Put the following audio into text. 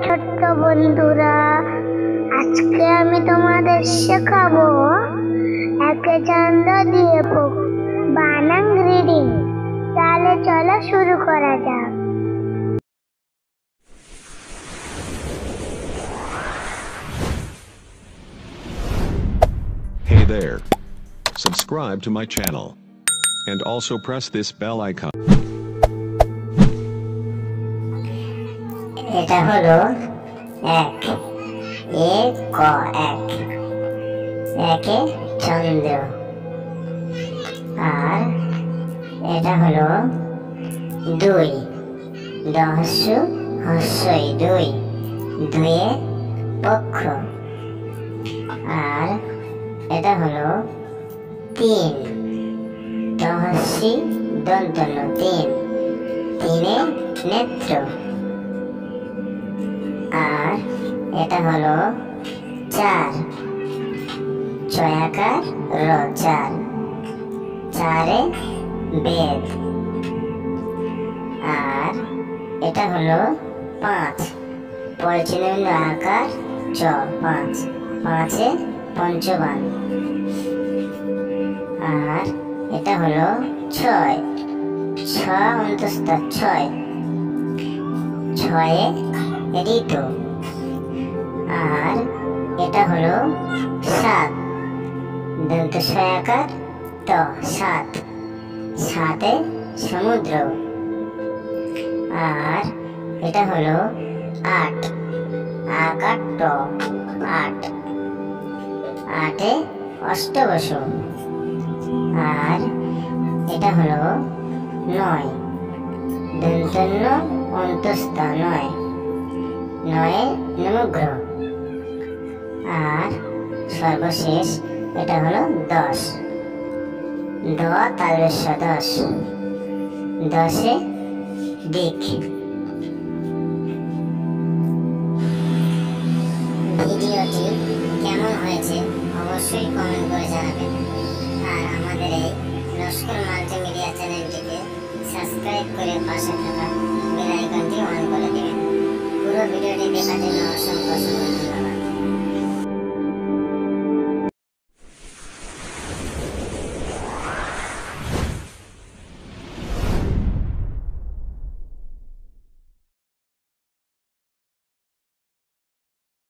ছোট্ট বন্ধুরা, আজকে আমি তোমাদের শেখাবো একে ছন্দ দিয়ে বানান রিডিং। তাহলে চলো শুরু করা যাক। Hey there. Subscribe to my channel. And also press this bell icon. এটা হলো এক, ক এক, একে ছন্দ। আর এটা হলো দুই, দহস্যু হস্যই দুই, দুয়ে পক্ষ। আর এটা হলো তিন, দহস্যি দন্তন্য তিন, তিনে নেত্র। আর এটা হলো চার, ছয়াকার র চার, চারে বেদ। আর এটা হলো পাঁচ, পরিচিহ্ন আকার চ পাঁচ, পাঁচে পঞ্চবান। আর এটা হলো ছয়, ছ অন্তস্থ ছয়, ছয়ে ঋতু। আর এটা হলো সাত, দন্ত ছয়াকার ত সাত, সাতে সমুদ্র। আর এটা হলো আট, আকার ট আট, আটে অষ্টবসু। আর এটা হলো নয়, দন্তন্য অন্তস্থ নয়, নয়ে নমগ্রহ। আর সর্বশেষ এটা হলো দশ, দ তালস্য দশ, দশে দিক। ভিডিওটি কেমন হয়েছে অবশ্যই কমেন্ট করে জানাবেন। আর আমাদের এই লস্কর মাল্টিমিডিয়া চ্যানেলটিকে সাবস্ক্রাইব করে পাশে থাকা বেল আইকনটি অন করে দেবেন। পুরো ভিডিওটি দেখার জন্য অসংখ্য ধন্যবাদ।